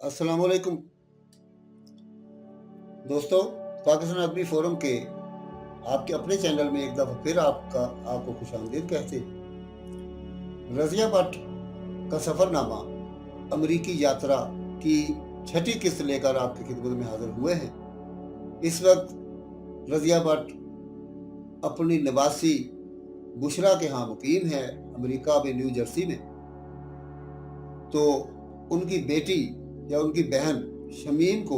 अस्सलाम वालेकुम दोस्तों। पाकिस्तान अदबी फोरम के आपके अपने चैनल में एक दफ़ा फिर आपको खुशामदीद कहते हैं। रज़िया भट्ट का सफ़रनामा अमरीकी यात्रा की छठी किस्त लेकर आपकी खिदमत में हाजिर हुए हैं। इस वक्त रज़िया भट्ट अपनी नवासी बुशरा के यहाँ मुकीम है, अमेरिका में न्यू जर्सी में। तो उनकी बेटी या उनकी बहन शमीम को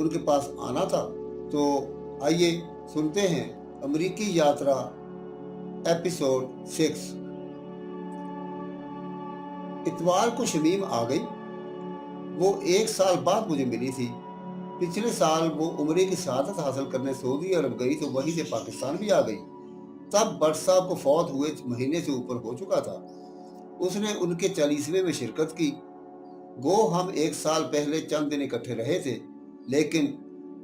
उनके पास आना था। तो आइए सुनते हैं अमरीकी यात्रा एपिसोड 6। इतवार को शमीम आ गई। वो 1 साल बाद मुझे मिली थी। पिछले साल वो उम्रे की शहादत हासिल करने सऊदी अरब गई तो वहीं से पाकिस्तान भी आ गई। तब भट्ट साहब को फौत हुए महीने से ऊपर हो चुका था। उसने उनके 40वें में शिरकत की। गो हम 1 साल पहले चंद दिन इकट्ठे रहे थे, लेकिन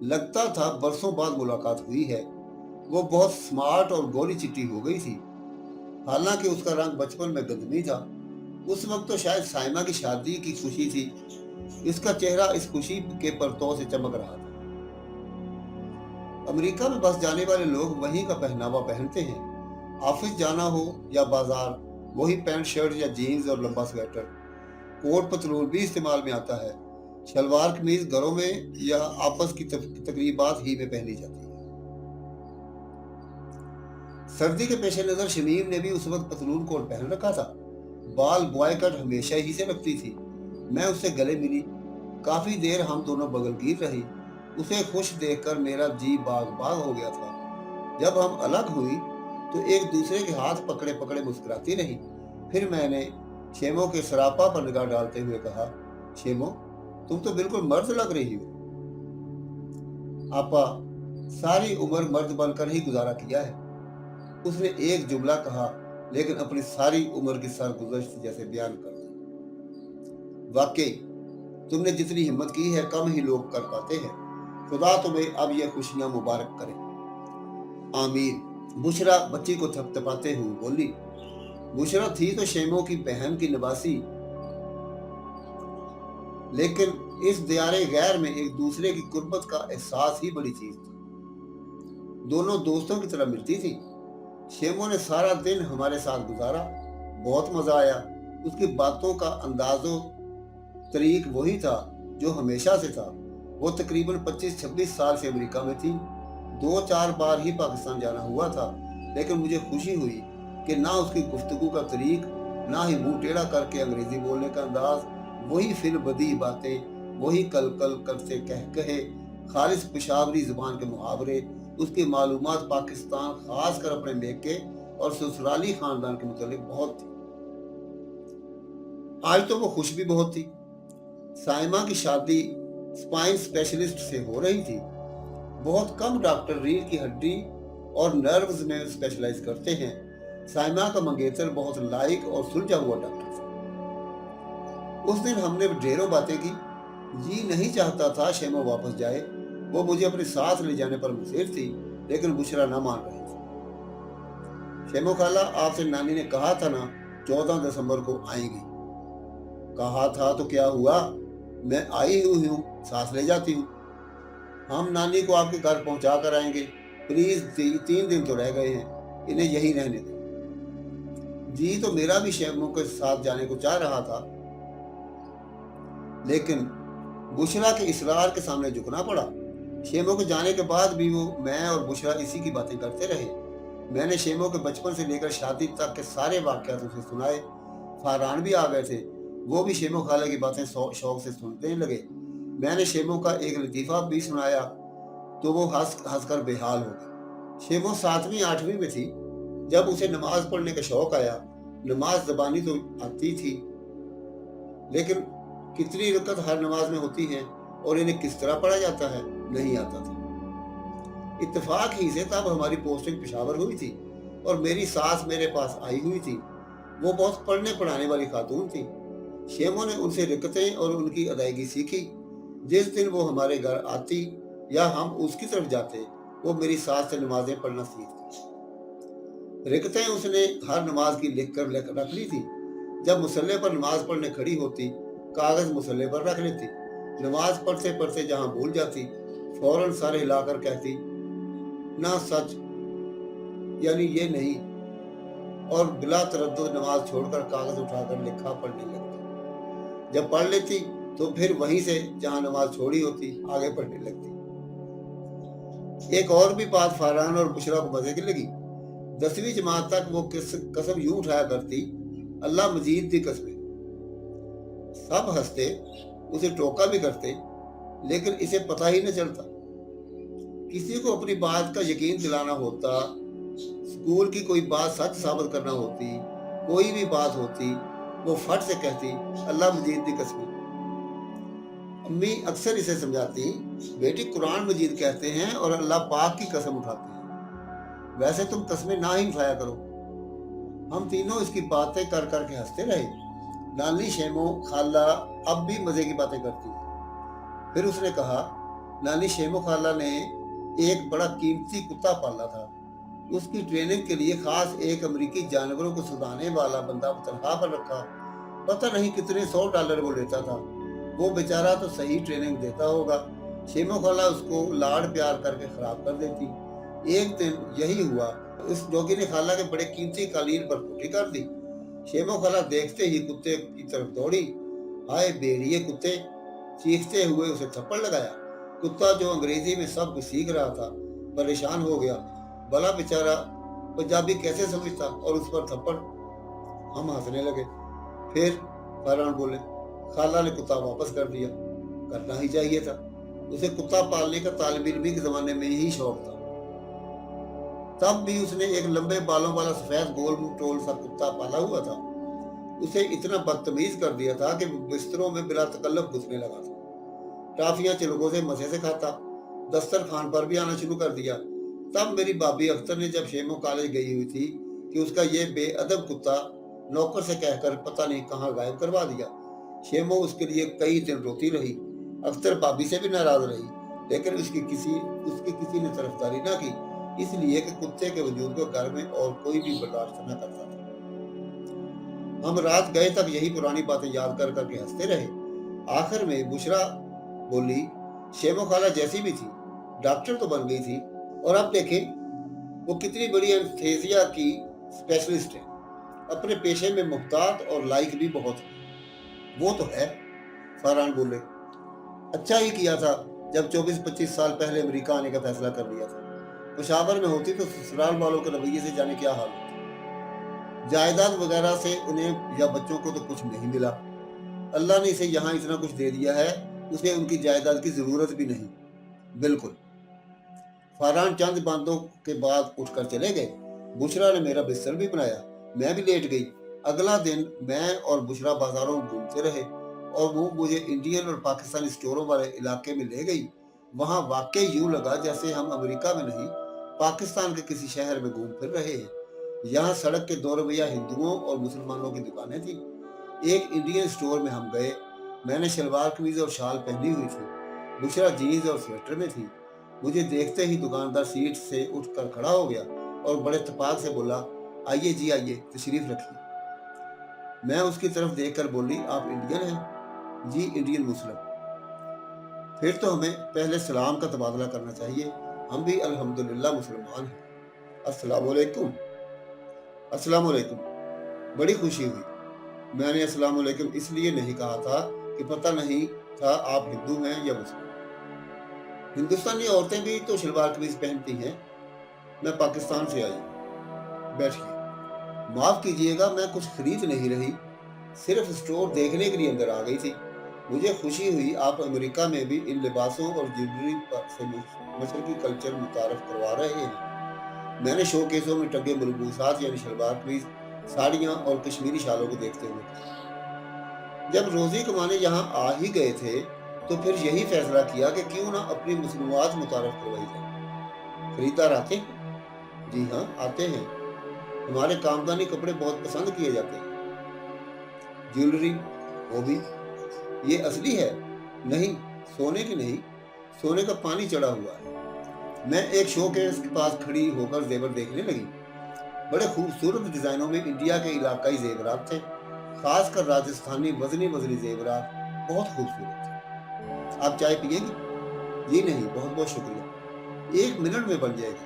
लगता था बरसों बाद मुलाकात हुई है। वो बहुत स्मार्ट और गोरी चिट्टी हो गई थी। हालांकि उसका रंग बचपन में गंदमी था। उस वक्त तो शायद साइमा की शादी की खुशी थी। इसका चेहरा इस खुशी के परतों से चमक रहा था। अमेरिका में बस जाने वाले लोग वहीं का पहनावा पहनते हैं। ऑफिस जाना हो या बाजार, वही पैंट शर्ट या जीन्स और लंबा स्वेटर। कोट पतलून भी इस्तेमाल में आता है। शलवार कमीज घरों में या आपस की तकरीबात ही में पहनी जाती है। सर्दी के पेश नजर शमीम ने भी उस वक्त पतलून कोट पहन रखा था। बाल बॉय कट हमेशा ही से रखती थी। मैं उससे गले मिली। काफी देर हम दोनों बगलगीर रही। उसे खुश देखकर मेरा जी बाग बाग हो गया था। जब हम अलग हुई तो एक दूसरे के हाथ पकड़े पकड़े मुस्कुराती रही। फिर मैंने शेमो के सरापा पर निगाह डालते हुए कहा, शेमो, तुम तो बिल्कुल मर्द लग रही हो। आपा, सारी उम्र मर्द बनकर ही गुजारा किया है, उसने एक जुमला कहा, लेकिन अपनी सारी उम्र की सरगुज़श्त जैसे बयान कर दी। वाकई तुमने जितनी हिम्मत की है कम ही लोग कर पाते हैं। खुदा तुम्हें अब यह खुशियां मुबारक करे। आमीन। बुशरा बच्ची को थपथपाते हुए बोली। बुशरा थी तो शेमो की बहन की नवासी, लेकिन इस दियारे गैर में एक दूसरे की कुर्बत का एहसास ही बड़ी चीज थी। दोनों दोस्तों की तरह मिलती थी। शेमो ने सारा दिन हमारे साथ गुजारा। बहुत मजा आया। उसकी बातों का अंदाजो तरीक वही था जो हमेशा से था। वो तकरीबन 25-26 साल से अमेरिका में थी। 2-4 बार ही पाकिस्तान जाना हुआ था, लेकिन मुझे खुशी हुई कि ना उसकी गुफ्तगू का तरीक, ना ही मुंह टेढ़ा करके अंग्रेजी बोलने का अंदाज, वही फिर बदी बातें, वही कल कल करते कह कहे, खालिस पेशावरी जुबान के मुहावरे। उसकी मालूमात पाकिस्तान, खासकर अपने मेके और ससुराली खानदान के मुतालिक बहुत थी। आज तो वो खुश भी बहुत थी। साइमा की शादी स्पाइन स्पेशलिस्ट से हो रही थी। बहुत कम डॉक्टर रीढ़ की हड्डी और नर्व्स में स्पेशलाइज करते हैं। साइमा का मंगेतर बहुत लाइक और सुलझा हुआ डॉक्टर था। उस दिन हमने ढेरों बातें की। जी नहीं चाहता था शेमो वापस जाए। वो मुझे अपने साथ ले जाने पर मुसीर थी, लेकिन बुशरा न मान रही थी। शेमो खाला, आपसे नानी ने कहा था ना 14 दिसंबर को आएंगी। कहा था तो क्या हुआ, मैं आई हुई हूँ, साथ ले जाती हूँ। हम नानी को आपके घर पहुंचा कर आएंगे। प्लीज 3 दिन तो रह गए हैं, इन्हें यहीं रहने दें। जी तो मेरा भी शेमो के साथ जाने को चाह रहा था, लेकिन बुशरा के इसरार के सामने झुकना पड़ा। शेमो के जाने के बाद भी मैं और बुशरा इसी की बातें करते रहे। मैंने शेमो के बचपन से लेकर शादी तक के सारे वाकयात उसे सुनाए। फरहान भी आ गए थे। वो भी शेमो खाला की बातें शौक से सुनने लगे। मैंने शेमो का एक लतीफ़ा भी सुनाया तो वो हंस हंसकर बेहाल हो गई। शेमो 7वीं-8वीं में थी जब उसे नमाज पढ़ने का शौक आया। नमाज ज़बानी तो आती थी, लेकिन कितनी रकत हर नमाज में होती है और इन्हें किस तरह पढ़ा जाता है नहीं आता था। इत्तेफाक ही से तब हमारी पोस्टिंग पेशावर हुई थी और मेरी सास मेरे पास आई हुई थी। वो बहुत पढ़ने पढ़ाने वाली खातून थी। शेमो ने उनसे रकतें और उनकी अदायगी सीखी। जिस दिन वो हमारे घर आती या हम उसकी तरफ जाते, वो मेरी सास से नमाजें पढ़ना सीखती। रकतें उसने हर नमाज की लिख कर रख ली थी। जब मुसल्ले पर नमाज पढ़ने खड़ी होती कागज मुसल्ले पर रख लेती, नमाज पढ़ते पढ़ते जहां भूल जाती फौरन सर हिलाकर कहती, ना सच, यानी ये नहीं, और बिला तरद्दुद नमाज छोड़कर कागज उठाकर लिखा पढ़ने लगती। जब पढ़ लेती तो फिर वहीं से जहां नमाज छोड़ी होती आगे पढ़ने लगती। एक और भी बात फरहान और बुशरा को मजे की लगी। 10वीं जमात तक वो कसम यूं उठाया करती, अल्लाह मजीद की कसमें। सब हंसते, उसे टोका भी करते, लेकिन इसे पता ही न चलता। किसी को अपनी बात का यकीन दिलाना होता, स्कूल की कोई बात सच साबित करना होती, कोई भी बात होती, वो फट से कहती, अल्लाह मजीद की कसमें। अम्मी अक्सर इसे समझाती, बेटी कुरान मजीद कहते हैं और अल्लाह पाक की कसम उठाते हैं, वैसे तुम कस्में ना ही उठाया करो। हम तीनों इसकी बातें कर कर के हंसते रहे। नानी शेमो खाला अब भी मजे की बातें करती है। फिर उसने कहा, नानी शेमो खाला ने एक बड़ा कीमती कुत्ता पाला था। उसकी ट्रेनिंग के लिए खास एक अमेरिकी जानवरों को सुधारने वाला बंदा तनख्वाह पर रखा। पता नहीं कितने $100 वो लेता था। वो बेचारा तो सही ट्रेनिंग देता होगा, शेमो खाला उसको लाड़ प्यार करके खराब कर देती। एक दिन यही हुआ, उस डॉगी ने खाला के बड़े कीमती कालीन पर पुट्टी कर दी। शेमो खाला देखते ही कुत्ते की तरफ दौड़ी। हाय बेड़िए कुत्ते, चीखते हुए उसे थप्पड़ लगाया। कुत्ता जो अंग्रेजी में सब कुछ सीख रहा था परेशान हो गया। भला बेचारा पंजाबी कैसे समझता, और उस पर थप्पड़। हम हंसने लगे। फिर फरहान बोले, खाला ने कुत्ता वापस कर दिया। करना ही चाहिए था, उसे कुत्ता पालने का तालिब इल्मी के जमाने में ही शौक था। तब भी उसने एक लंबे बालों वाला सफेद गोल मुंह टोल सा कुत्ता पाला हुआ था। उसे इतना बदतमीज कर दिया था कि बिस्तरों में बिला तकल्लुफ घुसने लगा था। टाफियां चिलकों से मजे से खाता, दस्तरखान पर भी आना शुरू कर दिया। तब मेरी भाभी अख्तर ने जब शेमो कॉलेज गई हुई थी कि उसका ये बेअदब कुत्ता नौकर से कहकर पता नहीं कहाँ गायब करवा दिया। शेमो उसके लिए कई दिन रोती रही। अख्तर भाभी से भी नाराज रही, लेकिन उसकी किसी ने तरफदारी ना की, इसलिए कि कुत्ते के वजूद को घर में और कोई भी बर्दाश्त न करता था। हम रात गए तक यही पुरानी बातें याद कर करके हंसते रहे। आखिर में बुशरा बोली, शेमो खाला जैसी भी थी, डॉक्टर तो बन गई थी, और अब देखें वो कितनी बड़ी एनेस्थीसिया की स्पेशलिस्ट है। अपने पेशे में मुख्तात और लाइक भी बहुत है। वो तो है, फरहान बोले। अच्छा ही किया था जब 24-25 साल पहले अमेरिका आने का फैसला कर लिया था। पेशावर में होती तो ससुराल वालों के रवैये से जाने क्या हाल होता। जायदाद वगैरह से उन्हें या बच्चों को तो कुछ नहीं मिला। अल्लाह ने इसे यहाँ इतना कुछ दे दिया है, उसे उनकी जायदाद की जरूरत भी नहीं। बिल्कुल। फरहान चंद बांधों के बाद उठकर चले गए। बुशरा ने मेरा बिस्तर भी बनाया, मैं भी लेट गई। अगला दिन मैं और बुशरा बाजारों में घूमते रहे, और वो मुझे इंडियन और पाकिस्तानी स्टोरों वाले इलाके में ले गई। वहां वाकई यूं लगा जैसे हम अमेरिका में नहीं, पाकिस्तान के किसी शहर में घूम फिर रहे हैं। यहाँ सड़क के 2 रवैया हिंदुओं और मुसलमानों की दुकानें थी। एक इंडियन स्टोर में हम गए। मैंने शलवार कमीज और शाल पहनी हुई थी। बुशरा जीन्स और स्वेटर में थी। मुझे देखते ही दुकानदार सीट से उठकर खड़ा हो गया और बड़े इत्तेफाक से बोला, आइए जी आइए, तशरीफ रखिए। मैं उसकी तरफ देखकर बोली, आप इंडियन हैं? जी, इंडियन मुस्लिम। फिर तो हमें पहले सलाम का तबादला करना चाहिए, हम भी अल्हम्दुलिल्लाह मुसलमान हैं। अस्सलाम वालेकुम। अस्सलाम वालेकुम। बड़ी खुशी हुई। मैंने अस्सलाम वालेकुम इसलिए नहीं कहा था कि पता नहीं था आप हिंदू हैं या मुस्लिम। हिंदुस्तानी औरतें भी तो शलवार कमीज पहनती हैं। मैं पाकिस्तान से आई। बैठिए। माफ कीजिएगा, मैं कुछ खरीद नहीं रही, सिर्फ स्टोर देखने के लिए अंदर आ गई थी। मुझे खुशी हुई आप अमेरिका में भी इन लिबासों और ज्वेलरी से मशरकी कल्चर मुतारफ करवा रहे हैं। मैंने शोकेसों में टंगे मलबूसात यानी शलवार कमीज, साड़ियाँ और कश्मीरी शालों को देखते हुए कहा, जब रोजी कमाने यहाँ आ ही गए थे तो फिर यही फैसला किया कि क्यों ना अपनी मसनूआत मुतारफ करवाई जाए। खरीदार आते हैं? जी हाँ, आते हैं। हमारे कामदानी कपड़े बहुत पसंद किए जाते हैं। ज्वेलरी वो भी। ये असली है? नहीं, सोने की नहीं, सोने का पानी चढ़ा हुआ है। मैं एक शोकेस के पास खड़ी होकर जेवर देखने लगी। बड़े खूबसूरत डिजाइनों में इंडिया के इलाकाई जेवरात थे, खासकर राजस्थानी वजनी वजनी जेवरात। बहुत खूबसूरत थी। आप चाय पिएंगे? जी नहीं, बहुत बहुत शुक्रिया, 1 मिनट में बन जाएगी,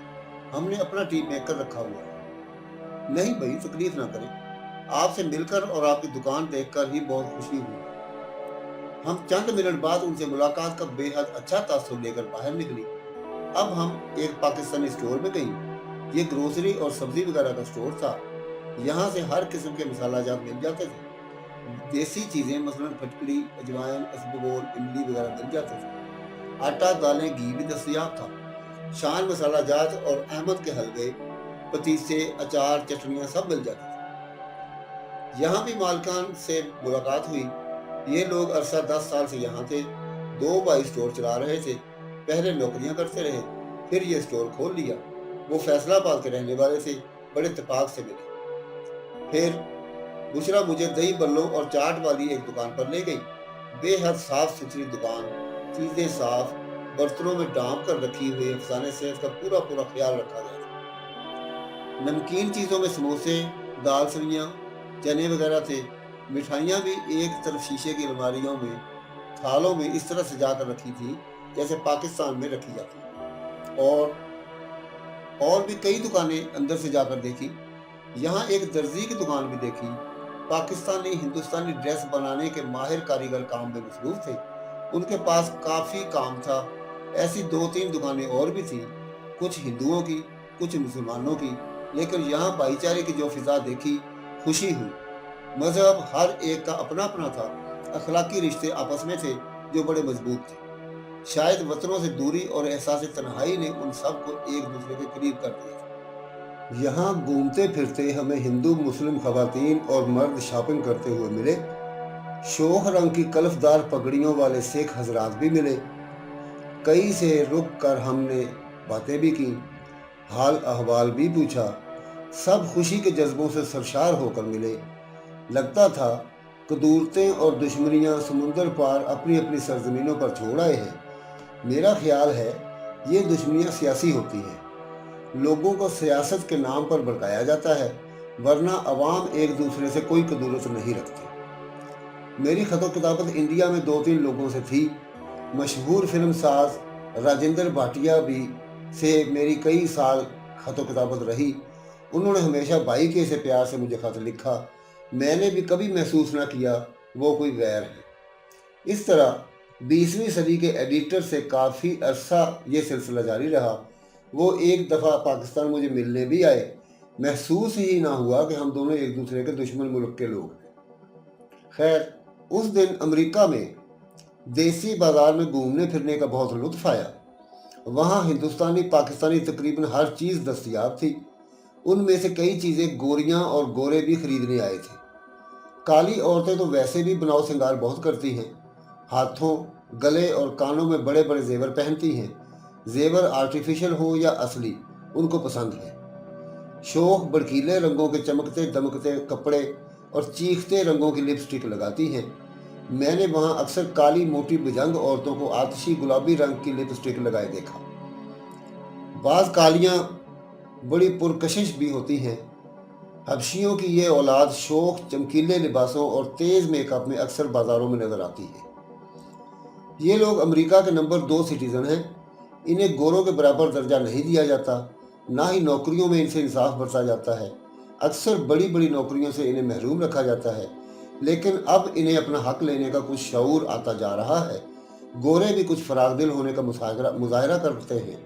हमने अपना टी मेकर रखा हुआ है। नहीं भाई, तकलीफ ना करें, आपसे मिलकर और आपकी दुकान देखकर ही बहुत खुशी हुई। हम चंद मिनट बाद उनसे मुलाकात का बेहद अच्छा तासुर लेकर बाहर निकली। अब हम एक पाकिस्तानी स्टोर में गई। ये ग्रोसरी और सब्जी वगैरह का स्टोर था। यहाँ से हर किस्म के मसाला जात मिल जाते थे। देसी चीजें मसलन फटकड़ी, अजवाइन, इसबगोल, इमली वगैरह मिल जाते थे। आटा, दालें, घी भी दस्तयाब था। शान मसाला जात और अहमद के हलवे, पतीसे, अचार, चटनियाँ सब मिल जाती थी। यहाँ भी मालकान से मुलाकात हुई। ये लोग अरसा 10 साल से यहाँ थे। 2 भाई स्टोर चला रहे थे। पहले नौकरियां करते रहे, फिर ये स्टोर खोल लिया। वो फैसलाबाद के रहने वाले थे, बड़े इत्तेफाक से मिले। फिर बुशरा मुझे दही बल्लों और चाट वाली एक दुकान पर ले गई। बेहद साफ सुथरी दुकान, चीजें साफ, बर्तनों में डांप कर रखी हुई, अफसाने सेहत का पूरा पूरा ख्याल रखा गया था। नमकीन चीजों में समोसे, दाल सवियां, चने वगैरह थे। मिठाइयाँ भी एक तरफ शीशे की अलमारियों में, थालों में इस तरह सजा कर रखी थी जैसे पाकिस्तान में रखी जाती। और भी कई दुकानें अंदर से जाकर देखी। यहाँ एक दर्जी की दुकान भी देखी। पाकिस्तानी हिंदुस्तानी ड्रेस बनाने के माहिर कारीगर काम में मसरूफ थे। उनके पास काफी काम था। ऐसी 2-3 दुकानें और भी थी, कुछ हिंदुओं की, कुछ मुसलमानों की। लेकिन यहाँ भाईचारे की जो फिजा देखी, खुशी हुई। मजहब हर एक का अपना अपना था। अखलाकी रिश्ते आपस में थे जो बड़े मजबूत थे। शायद वतनों से दूरी और एहसास तन्हाई ने उन सब को एक दूसरे के करीब कर दिया। यहाँ घूमते फिरते हमें हिंदू मुस्लिम खवातीन और मर्द शॉपिंग करते हुए मिले। शोख रंग की कलफदार पगड़ियों वाले शेख हजरात भी मिले। कई से रुक कर हमने बातें भी की, हाल अहवाल भी पूछा। सब खुशी के जज्बों से सरशार होकर मिले। लगता था कदूरतें और दुश्मनियां समुंदर पार अपनी अपनी सरजमीनों पर छोड़ आए हैं। मेरा ख्याल है ये दुश्मनियां सियासी होती हैं। लोगों को सियासत के नाम पर भड़काया जाता है, वरना अवाम एक दूसरे से कोई कदूरत नहीं रखती। मेरी खतो किताबत इंडिया में 2-3 लोगों से थी। मशहूर फिल्म साज राजेंद्र भाटिया भी से मेरी कई साल खतो किताबत रही। उन्होंने हमेशा भाई के से प्यार से मुझे खत लिखा। मैंने भी कभी महसूस ना किया वो कोई गैर है। इस तरह 20वीं सदी के एडिटर से काफ़ी अरसा ये सिलसिला जारी रहा। वो एक दफ़ा पाकिस्तान मुझे मिलने भी आए। महसूस ही ना हुआ कि हम दोनों एक दूसरे के दुश्मन मुल्क के लोग हैं। खैर, उस दिन अमेरिका में देसी बाजार में घूमने फिरने का बहुत लुत्फ आया। वहाँ हिंदुस्तानी पाकिस्तानी तकरीबन हर चीज़ दस्तयाब थी। उनमें से कई चीज़ें गोरियां और गोरे भी खरीदने आए थे। काली औरतें तो वैसे भी बनाव श्रृंगार बहुत करती हैं। हाथों, गले और कानों में बड़े बड़े जेवर पहनती हैं। जेवर आर्टिफिशियल हो या असली, उनको पसंद है। शौक भड़कीले रंगों के चमकते दमकते कपड़े और चीखते रंगों की लिपस्टिक लगाती हैं। मैंने वहाँ अक्सर काली मोटी बुजंग औरतों को आतिशी गुलाबी रंग की लिपस्टिक लगाए देखा। बाज कालियाँ बड़ी पुरकशिश भी होती हैं। हबशियों की ये औलाद शौक, चमकीले लिबासों और तेज़ मेकअप में अक्सर बाज़ारों में नज़र आती है। ये लोग अमेरिका के नंबर 2 सिटीज़न हैं। इन्हें गोरों के बराबर दर्जा नहीं दिया जाता, ना ही नौकरियों में इनसे इंसाफ बरता जाता है। अक्सर बड़ी बड़ी नौकरियों से इन्हें महरूम रखा जाता है। लेकिन अब इन्हें अपना हक लेने का कुछ शऊर आता जा रहा है। गोरे भी कुछ फरागदिल होने का मुजाहरा करते हैं।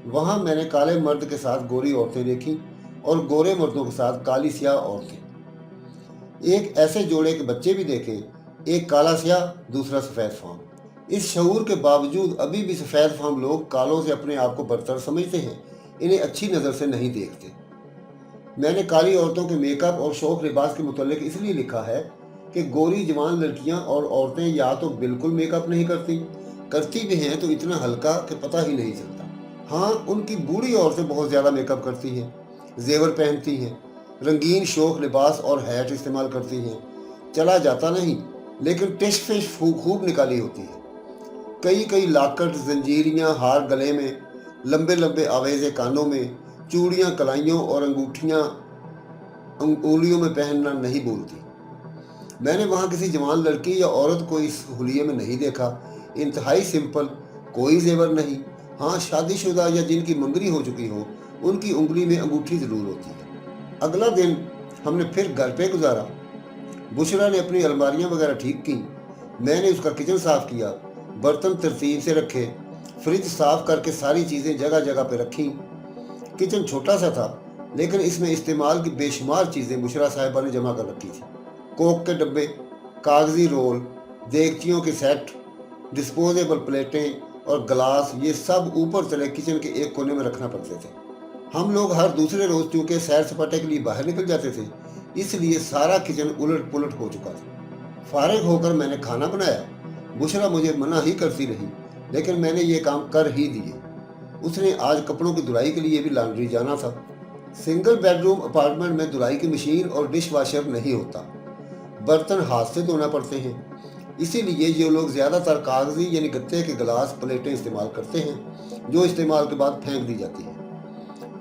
वहाँ मैंने काले मर्द के साथ गोरी औरतें देखी और गोरे मर्दों के साथ काली स्याह औरतें। एक ऐसे जोड़े के बच्चे भी देखे, एक काला स्याह, दूसरा सफ़ेद फार्म। इस शऊर के बावजूद अभी भी सफ़ेद फार्म लोग कालों से अपने आप को बरतर समझते हैं, इन्हें अच्छी नज़र से नहीं देखते। मैंने काली औरतों के मेकअप और शौक लिबास के मुतल्लिक इसलिए लिखा है कि गोरी जवान लड़कियां और औरतें या तो बिल्कुल मेकअप नहीं करती भी हैं तो इतना हल्का कि पता ही नहीं चलता। हाँ, उनकी बूढ़ी औरतें बहुत ज़्यादा मेकअप करती हैं, जेवर पहनती हैं, रंगीन शौक लिबास और हैट इस्तेमाल करती हैं। चला जाता नहीं, लेकिन टिश फिश खूब निकाली होती है। कई कई लाकट, जंजीरियाँ, हार गले में, लंबे लंबे आवेज़े कानों में, चूड़ियाँ कलाइयों और अंगूठियाँ अंगुलियों में पहनना नहीं बोलती। میں نے وहाँ किसी जवान लड़की या औरत को इस हुलिये में नहीं देखा। इंतहाई सिंपल, कोई जेवर नहीं। हाँ, शादीशुदा या जिनकी मंगनी हो चुकी हो, उनकी उंगली में अंगूठी जरूर होती है। अगला दिन हमने फिर घर पे गुजारा। बुशरा ने अपनी अलमारियां वगैरह ठीक की, मैंने उसका किचन साफ किया, बर्तन तरतीब से रखे, फ्रिज साफ करके सारी चीज़ें जगह जगह पे रखी। किचन छोटा सा था, लेकिन इसमें इस्तेमाल की बेशुमार चीज़ें बुशरा साहिबा ने जमा कर रखी थी। कोक के डब्बे, कागजी रोल, देगचियों के सेट, डिस्पोजेबल प्लेटें और गिलास, ये सब ऊपर चले किचन के एक कोने में रखना पड़ते थे। हम लोग हर दूसरे रोज़ चूँकि सैर सपाटे के लिए बाहर निकल जाते थे, इसलिए सारा किचन उलट पुलट हो चुका था। फारिग होकर मैंने खाना बनाया। बुशरा मुझे मना ही करती रही, लेकिन मैंने ये काम कर ही दिए। उसने आज कपड़ों की धुलाई के लिए भी लॉन्ड्री जाना था। सिंगल बेडरूम अपार्टमेंट में धुलाई की मशीन और डिश वॉशर नहीं होता, बर्तन हाथ से धोना पड़ते हैं। इसीलिए जो लोग ज़्यादातर कागजी यानी गत्ते के गिलास प्लेटें इस्तेमाल करते हैं, जो इस्तेमाल के बाद फेंक दी जाती हैं।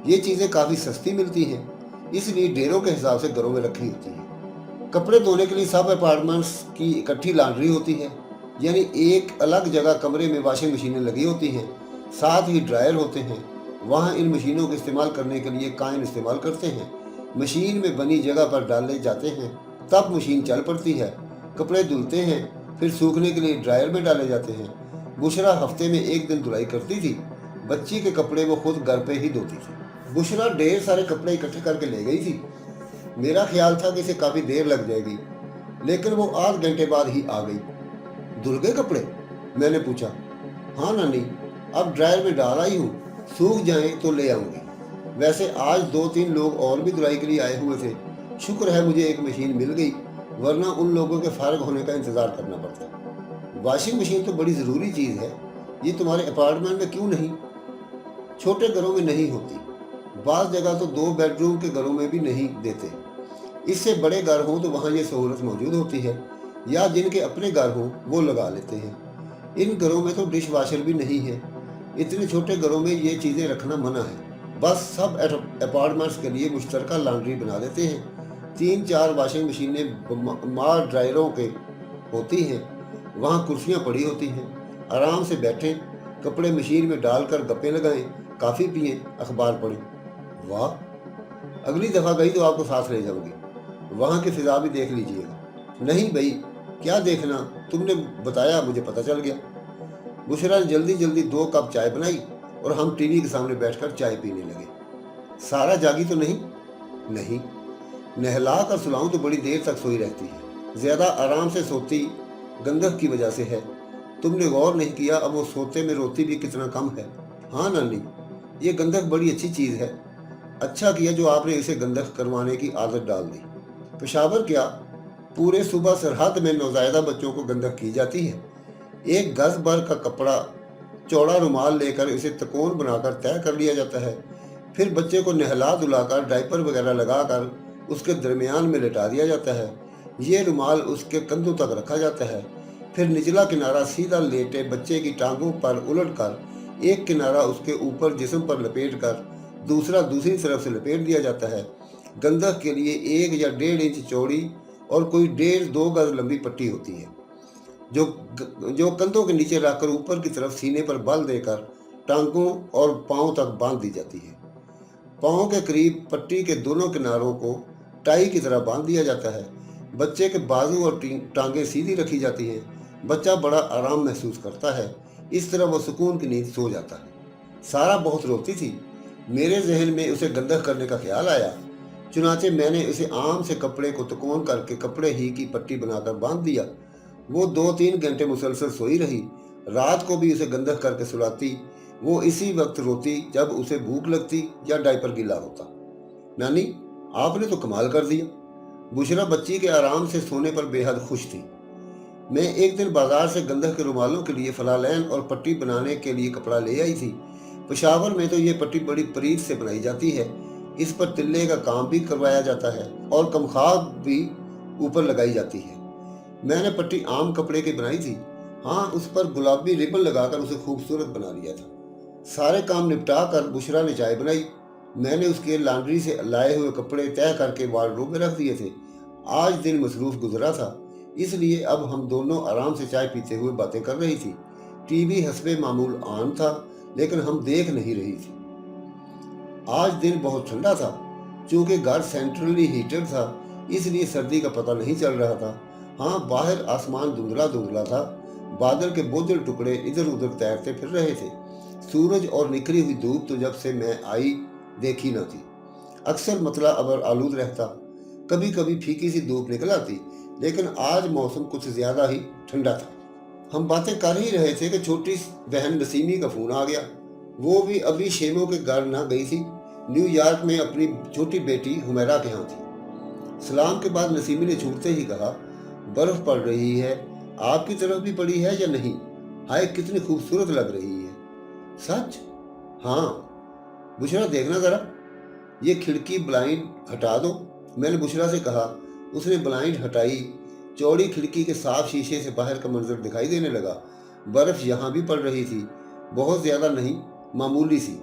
ये चीज़ें काफ़ी सस्ती मिलती हैं, इसलिए ढेरों के हिसाब से घरों में रखी होती हैं। कपड़े धोने के लिए सब अपार्टमेंट्स की इकट्ठी लॉन्ड्री होती है, यानी एक अलग जगह कमरे में वॉशिंग मशीनें लगी होती हैं, साथ ही ड्रायर होते हैं। वहाँ इन मशीनों का इस्तेमाल करने के लिए कॉइन इस्तेमाल करते हैं। मशीन में बनी जगह पर डाले जाते हैं, तब मशीन चल पड़ती है। कपड़े धुलते हैं, फिर सूखने के लिए ड्रायर में डाले जाते हैं। बुशरा हफ्ते में एक दिन धुलाई करती थी। बच्ची के कपड़े वो खुद घर पे ही धोती थी। बुशरा ढेर सारे कपड़े इकट्ठे करके ले गई थी। मेरा ख्याल था कि इसे काफ़ी देर लग जाएगी, लेकिन वो आध घंटे बाद ही आ गई। धुल गए कपड़े? मैंने पूछा। हाँ नानी, अब ड्रायर में डाल आई हूँ, सूख जाएं तो ले आऊँगी। वैसे आज 2-3 लोग और भी धुलाई के लिए आए हुए थे। शुक्र है मुझे एक मशीन मिल गई, वरना उन लोगों के फारिग होने का इंतज़ार करना पड़ता। वॉशिंग मशीन तो बड़ी ज़रूरी चीज़ है, ये तुम्हारे अपार्टमेंट में क्यों नहीं? छोटे घरों में नहीं होती, बाज़ जगह तो 2 बेडरूम के घरों में भी नहीं देते। इससे बड़े घर हों तो वहाँ ये सहूलत मौजूद होती है, या जिनके अपने घर हों वो लगा लेते हैं। इन घरों में तो डिश वॉशर भी नहीं है। इतने छोटे घरों में ये चीज़ें रखना मना है। बस सब अपार्टमेंट्स के लिए मुश्तरका लॉन्ड्री बना देते हैं। 3-4 वॉशिंग मशीनें मार ड्रायरों के होती हैं। वहाँ कुर्सियाँ पड़ी होती हैं, आराम से बैठें, कपड़े मशीन में डालकर गप्पे लगाएं, कॉफ़ी पिएं, अखबार पढ़ें। वाह, अगली दफ़ा गई तो आपको साथ ले जाऊंगी, वहाँ की फ़िज़ा भी देख लीजिएगा। नहीं भाई, क्या देखना, तुमने बताया मुझे पता चल गया। बुशरा ने जल्दी जल्दी 2 कप चाय बनाई और हम टीवी के सामने बैठकर चाय पीने लगे। सारा जागी तो नहीं? नहीं, नहला कर सुलाऊं तो बड़ी देर तक सोई रहती है। ज़्यादा आराम से सोती गंधक की वजह से है। तुमने गौर नहीं किया अब वो सोते में रोती भी कितना कम है। हाँ नानी, ये गंधक बड़ी अच्छी चीज़ है। अच्छा किया जो आपने इसे गंधक करवाने की आदत डाल दी। पेशावर क्या, पूरे सुबह सरहद में नौज़ायदा बच्चों को गंधक की जाती है। एक गज भर का कपड़ा, चौड़ा रुमाल लेकर इसे तकोन बनाकर तय कर लिया जाता है। फिर बच्चे को नहला धुलाकर डायपर वगैरह लगाकर उसके दरमियान में लिटा दिया जाता है। ये रुमाल उसके कंधों तक रखा जाता है। फिर निचला किनारा सीधा लेटे बच्चे की टांगों पर उलट कर एक किनारा उसके ऊपर जिस्म पर लपेट कर दूसरा दूसरी तरफ से लपेट दिया जाता है। गंधक के लिए 1 या 1.5 इंच चौड़ी और कोई 1.5-2 गज लंबी पट्टी होती है, जो कंधों के नीचे रखकर ऊपर की तरफ सीने पर बल देकर टांगों और पाँव तक बांध दी जाती है। पाँव के करीब पट्टी के दोनों किनारों को टाई की तरह बांध दिया जाता है। बच्चे के बाजू और टांगें सीधी रखी जाती हैं। बच्चा बड़ा आराम महसूस करता है। इस तरह वो सुकून की नींद सो जाता है। सारा बहुत रोती थी। मेरे जहन में उसे गंधक करने का ख्याल आया, चुनाचे मैंने उसे आम से कपड़े को तकोन करके कपड़े ही की पट्टी बनाकर बांध दिया। वो 2-3 घंटे मुसलसल सोई रही। रात को भी उसे गंधक करके सुलाती। वो इसी वक्त रोती जब उसे भूख लगती या डायपर गीला होता। नानी, आपने तो कमाल कर दिया। बुशरा बच्ची के आराम से सोने पर बेहद खुश थी। मैं एक दिन बाजार से गंधक के रुमालों के लिए फलालैन और पट्टी बनाने के लिए कपड़ा ले आई थी। पेशावर में तो ये पट्टी बड़ी परीत से बनाई जाती है। इस पर तिल्ले का काम भी करवाया जाता है और कमखाब भी ऊपर लगाई जाती है। मैंने पट्टी आम कपड़े की बनाई थी। हाँ, उस पर गुलाबी रिबन लगाकर उसे खूबसूरत बना लिया था। सारे काम निपटा कर बुशरा ने चाय बनाई। मैंने उसके लॉन्ड्री से लाए हुए कपड़े तय करके वार्डरोब में रख दिए थे। आज दिन मसरूफ गुजरा था, اس لیے اب ہم دونوں آرام سے چائے پیتے ہوئے باتیں کر رہی تھی۔ ٹی وی حسب معمول آن تھا، لیکن ہم دیکھ نہیں رہی تھی۔ آج دن بہت ٹھنڈا تھا۔ چونکہ گھر سینٹرلی ہیٹر تھا، اس لیے سردی کا پتہ نہیں چل رہا تھا۔ ہاں، باہر آسمان دھندلا دھندلا تھا، بادل کے بودل ٹکڑے ادھر ادھر تیرتے پھر رہے تھے۔ سورج اور نکلی ہوئی دھوپ تو جب سے میں آئی دیکھی نہ تھی۔ اکثر مطلع ابر آلود رہتا، کبھی کبھی پھیکی سی دھوپ نکل آتی، لیکن آج موسم کچھ زیادہ ہی ٹھنڈا تھا۔ ہم باتیں کر ہی رہے تھے کہ چھوٹی بہن نسیمی کا فون آ گیا۔ وہ بھی ابھی شیمو کے گھر نہ گئی تھی، نیو یارک میں اپنی چھوٹی بیٹی حمیرہ کے ہاں تھی۔ سلام کے بعد نسیمی نے چھوٹتے ہی کہا، برف پڑ رہی ہے، آپ کی طرف بھی پڑی ہے یا نہیں؟ ہائے کتنی خوبصورت لگ رہی ہے۔ سچ؟ ہاں، بشرا دیکھنا ذرا، یہ کھڑکی بلائنڈ ہٹا دو، میں نے بشرا سے کہا۔ اس نے بلائنڈ ہٹائی۔ چوڑی کھڑکی کے صاف شیشے سے باہر کا منظر دکھائی دینے لگا۔ برف یہاں بھی پڑ رہی تھی، بہت زیادہ نہیں، معمولی سی،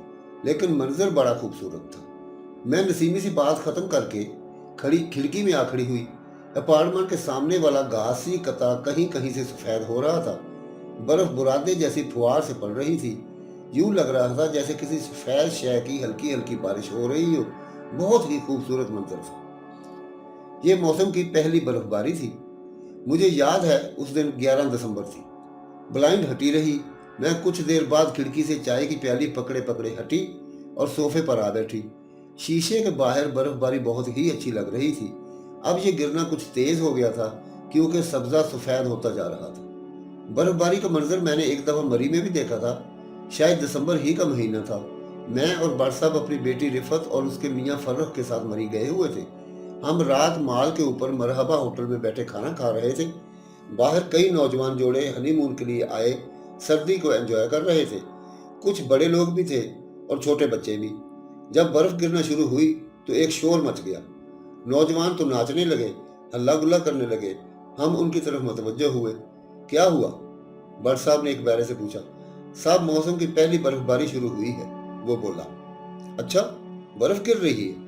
لیکن منظر بڑا خوبصورت تھا۔ میں نسیمی سے بات ختم کر کے کھڑکی میں آ کھڑی ہوئی۔ اپارٹمنٹ کے سامنے والا گھاسی قطع کہیں کہیں سے سفید ہو رہا تھا۔ برف برادے جیسی پھوار سے پڑ رہی تھی، یوں لگ رہا تھا جیسے کسی سفید شے کی ہلکی ہلکی بارش ہو رہی ہو۔ بہت ہی خوبصورت منظر تھا۔ یہ موسم کی پہلی برف باری تھی۔ مجھے یاد ہے اس دن 11 دسمبر تھی۔ بلائنڈ ہٹی رہی، میں کچھ دیر بعد کھڑکی سے چائے کی پیالی پکڑے پکڑے ہٹی اور صوفے پر آ بیٹھی۔ شیشے کے باہر برف باری بہت ہی اچھی لگ رہی تھی۔ اب یہ گرنا کچھ تیز ہو گیا تھا کیونکہ سبزہ سفید ہوتا جا رہا تھا۔ برف باری کا منظر میں نے ایک دفعہ مری میں بھی دیکھا تھا، شاید دسمبر ہی کا مہینہ تھا۔ میں اور بڑ صاحب اپنی بیٹی رفت اور اس کے میاں فرخ کے ساتھ مری گئے ہوئے تھے۔ ہم رات مال کے اوپر مرحبا ہوٹل میں بیٹھے کھانا کھا رہے تھے۔ باہر کئی نوجوان جوڑے ہنی مون کے لیے آئے سردی کو انجوائے کر رہے تھے۔ کچھ بڑے لوگ بھی تھے اور چھوٹے بچے بھی۔ جب برف گرنا شروع ہوئی تو ایک شور مچ گیا۔ نوجوان تو ناچنے لگے، ہلا گلا کرنے لگے۔ ہم ان کی طرف متوجہ ہوئے۔ کیا ہوا؟ بڑ صاحب نے ایک بیرے سے پوچھا۔ صاحب، موسم کی پہلی برف باری شروع ہوئی ہے، وہ بولا۔ اچھا، برف گر رہی ہے؟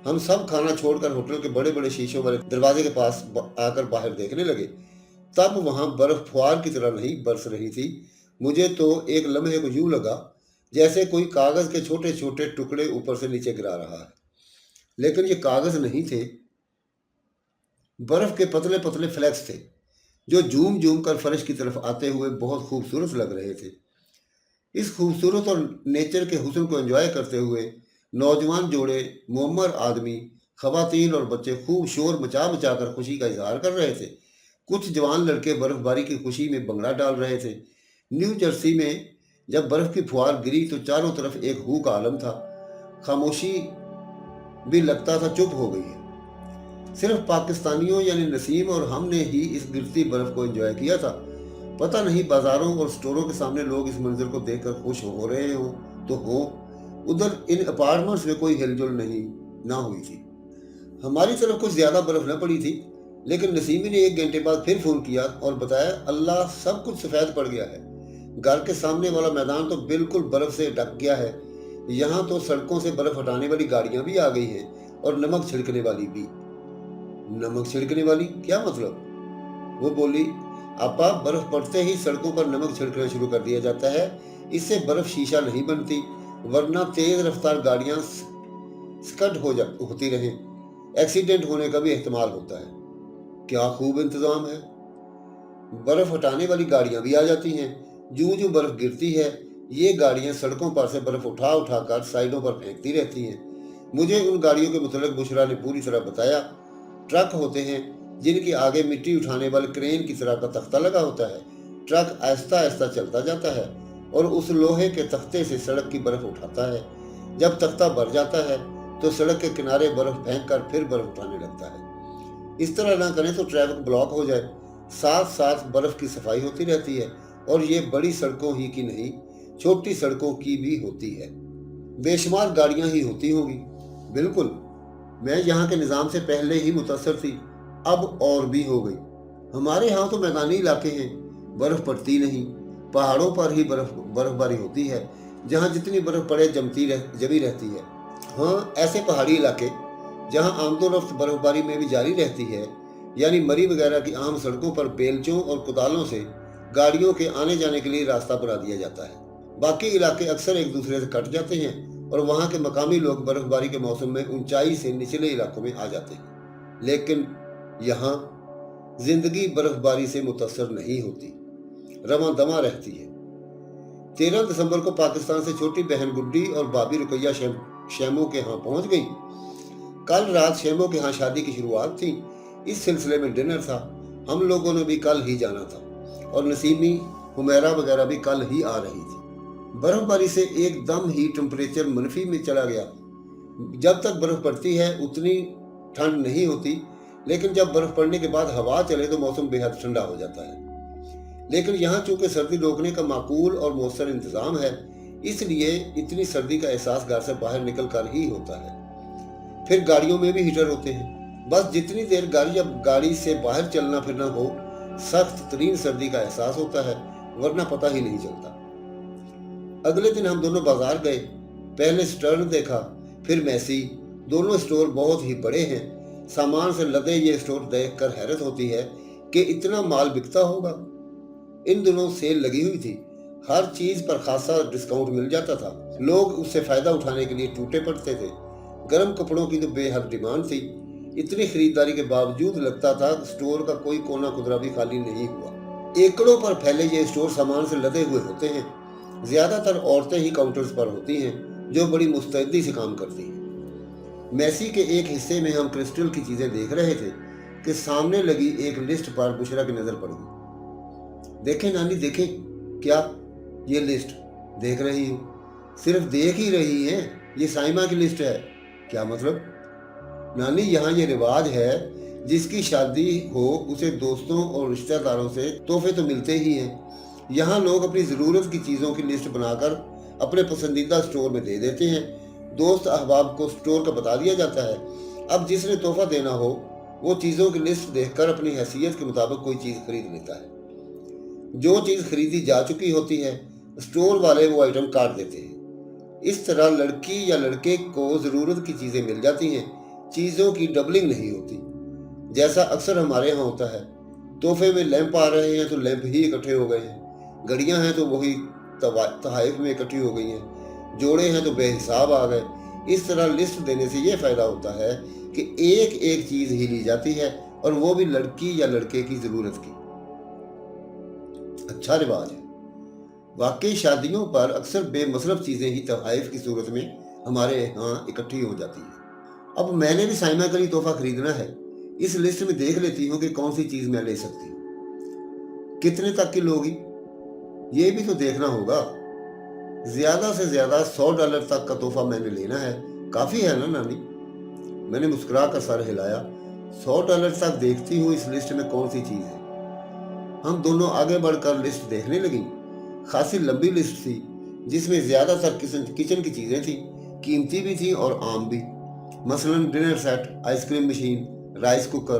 ہم سب کھانا چھوڑ کر ہوٹل کے بڑے بڑے شیشوں والے دروازے کے پاس آ کر باہر دیکھنے لگے۔ تب وہاں برف پھوار کی طرح نہیں برس رہی تھی۔ مجھے تو ایک لمحے کو یوں لگا جیسے کوئی کاغذ کے چھوٹے چھوٹے ٹکڑے اوپر سے نیچے گرا رہا ہے، لیکن یہ کاغذ نہیں تھے، برف کے پتلے پتلے فلیکس تھے جو جھوم جھوم کر فرش کی طرف آتے ہوئے بہت خوبصورت لگ رہے تھے۔ اس خوبصورت اور نیچر کے حسن کو انجوائے کرتے ہوئے نوجوان جوڑے، معمر آدمی، خواتین اور بچے خوب شور مچا مچا کر خوشی کا اظہار کر رہے تھے۔ کچھ جوان لڑکے برف باری کی خوشی میں بنگڑا ڈال رہے تھے۔ نیو جرسی میں جب برف کی پھوار گری تو چاروں طرف ایک ہو کا عالم تھا۔ خاموشی بھی لگتا تھا چپ ہو گئی ہے۔ صرف پاکستانیوں یعنی نسیم اور ہم نے ہی اس گرتی برف کو انجوائے کیا تھا۔ پتہ نہیں بازاروں اور سٹوروں کے سامنے لوگ اس منظر کو دیکھ کر خوش ہو رہے ہوں تو ہوں، ادھر ان اپارٹمنٹس میں کوئی ہل جل نہ ہوئی تھی۔ ہماری طرف کچھ زیادہ برف نہ پڑی تھی، لیکن نسیمی نے 1 گھنٹے بعد پھر فون کیا اور بتایا اللہ سب کچھ سفید پڑ گیا ہے۔ گھر کے سامنے والا میدان تو بالکل برف سے ڈھک گیا ہے۔ یہاں تو سڑکوں سے برف ہٹانے والی گاڑیاں بھی آ گئی ہیں اور نمک چھڑکنے والی بھی۔ نمک چھڑکنے والی کیا مطلب؟ وہ بولی، آپا برف پڑتے ہی سڑکوں پر نمک چھڑکنا شروع کر دیا جاتا ہے۔ اس سے برف شیشہ نہیں بنتی، ورنہ تیز رفتار گاڑیاں سکڈ ہوتی رہیں، ایکسیڈنٹ ہونے کا بھی احتمال ہوتا ہے۔ کیا خوب انتظام ہے۔ برف ہٹانے والی گاڑیاں بھی آ جاتی ہیں۔ جوں جوں برف گرتی ہے یہ گاڑیاں سڑکوں پر سے برف اٹھا اٹھا کر سائڈوں پر پھینکتی رہتی ہیں۔ مجھے ان گاڑیوں کے متعلق بشرا نے پوری طرح بتایا۔ ٹرک ہوتے ہیں جن کے آگے مٹی اٹھانے والے کرین کی طرح کا تختہ لگا ہوتا ہے۔ ٹرک آہستہ آہستہ چلتا جاتا ہے اور اس لوہے کے تختے سے سڑک کی برف اٹھاتا ہے۔ جب تختہ بھر جاتا ہے تو سڑک کے کنارے برف پھینک کر پھر برف اٹھانے لگتا ہے۔ اس طرح نہ کریں تو ٹریفک بلاک ہو جائے۔ ساتھ ساتھ برف کی صفائی ہوتی رہتی ہے، اور یہ بڑی سڑکوں ہی کی نہیں، چھوٹی سڑکوں کی بھی ہوتی ہے۔ بے شمار گاڑیاں ہی ہوتی ہوں گی۔ بالکل، میں یہاں کے نظام سے پہلے ہی متاثر تھی، اب اور بھی ہو گئی۔ ہمارے ہاں تو میدانی علاقے ہیں، برف پڑتی نہیں، پہاڑوں پر ہی برف باری ہوتی ہے، جہاں جتنی برف پڑے جمی رہتی ہے۔ ہاں، ایسے پہاڑی علاقے جہاں آمد و رفت برف باری میں بھی جاری رہتی ہے، यानी मरी वगैरह की आम सड़कों पर बेलचों और कुदालों से गाड़ियों के आने जाने के लिए रास्ता बना दिया जाता है। बाकी इलाके अक्सर एक दूसरे से कट जाते हैं और वहाँ के मकामी लोग बर्फबारी के मौसम में ऊंचाई से निचले इलाकों में आ जाते हैं। लेकिन यहाँ जिंदगी बर्फबारी से मुतासर नहीं होती, रवां दमा रहती है। 13 दिसंबर को पाकिस्तान से छोटी बहन गुड्डी और भाभी रुकैया शैमो के यहाँ पहुंच गई। कल रात शैमो के यहाँ शादी की शुरुआत थी। इस सिलसिले में डिनर था। हम लोगों ने भी कल ही जाना था और नसीमी, हुमैरा वगैरह भी कल ही आ रही थी। बर्फबारी से एकदम ही टेम्परेचर मनफी में चला गया। जब तक बर्फ पड़ती है उतनी ठंड नहीं होती, लेकिन जब बर्फ पड़ने के बाद हवा चले तो मौसम बेहद ठंडा हो जाता है। लेकिन यहाँ चूंकि सर्दी रोकने का माकूल और मौसर इंतजाम है, इसलिए इतनी सर्दी का एहसास घर से बाहर निकल कर ही होता है। फिर गाड़ियों में भी हीटर होते हैं। बस जितनी देर गाड़ी से बाहर चलना फिरना हो, सख्त तरीन सर्दी का एहसास होता है, वरना पता ही नहीं चलता। अगले दिन हम दोनों बाजार गए। पहले स्टर्न देखा, फिर मैसी। दोनों स्टोर बहुत ही बड़े हैं। सामान से लदे ये स्टोर देखकर हैरत होती है कि इतना माल बिकता होगा। इन दिनों सेल लगी हुई थी। हर चीज पर खासा डिस्काउंट मिल जाता था। लोग उससे फायदा उठाने के लिए टूटे पड़ते थे। गर्म कपड़ों की तो बेहद डिमांड थी। इतनी खरीदारी के बावजूद लगता था स्टोर का कोई कोना कुदरा भी खाली नहीं हुआ। एकड़ों पर फैले ये स्टोर सामान से लदे हुए होते हैं। ज्यादातर औरतें ही काउंटर्स पर होती हैं, जो बड़ी मुस्तैदी से काम करती हैं। मैसी के एक हिस्से में हम क्रिस्टल की चीजें देख रहे थे कि सामने लगी एक लिस्ट पर बुशरा की नजर पड़ गई। देखें नानी, देखें। क्या? ये लिस्ट देख रही हूँ। सिर्फ देख ही रही हैं, ये साइमा की लिस्ट है। क्या मतलब? नानी, यहाँ ये रिवाज है जिसकी शादी हो उसे दोस्तों और रिश्तेदारों से तोहफे तो मिलते ही हैं। यहाँ लोग अपनी ज़रूरत की चीज़ों की लिस्ट बनाकर अपने पसंदीदा स्टोर में दे देते हैं। दोस्त अहबाब को स्टोर का बता दिया जाता है। अब जिसने तोहफा देना हो वो चीज़ों की लिस्ट देखकर अपनी हैसियत के मुताबिक कोई चीज़ खरीद लेता है। जो चीज़ खरीदी जा चुकी होती है, स्टोर वाले वो आइटम काट देते हैं। इस तरह लड़की या लड़के को ज़रूरत की चीज़ें मिल जाती हैं। चीज़ों की डबलिंग नहीं होती, जैसा अक्सर हमारे यहाँ होता है। तोहफे में लैंप आ रहे हैं तो लैंप ही इकट्ठे हो गए हैं। घड़ियाँ हैं तो वही तोहफे में इकट्ठी हो गई हैं। जोड़े हैं तो बेहिसाब आ गए। इस तरह लिस्ट देने से ये फ़ायदा होता है कि एक एक चीज़ ही ली जाती है, और वो भी लड़की या लड़के की ज़रूरत की। अच्छा रिवाज है। वाकई शादियों पर अक्सर बेमसरफ चीज़ें ही तोहफ़े की सूरत में हमारे यहाँ इकट्ठी हो जाती हैं। अब मैंने भी साइमा के लिए तोहफा खरीदना है। इस लिस्ट में देख लेती हूँ कि कौन सी चीज़ मैं ले सकती हूँ। कितने तक की लोगी, ये भी तो देखना होगा। ज़्यादा से ज़्यादा $100 तक का तोहफा मैंने लेना है। काफ़ी है ना नानी? मैंने मुस्कुरा कर सर हिलाया। $100 तक देखती हूँ इस लिस्ट में कौन सी चीज़ है। हम दोनों आगे बढ़कर लिस्ट देखने लगी। खासी लंबी लिस्ट थी जिसमें ज़्यादातर किचन की चीज़ें थी, कीमती भी थी और आम भी। मसलन dinner set, ice cream machine, rice cooker,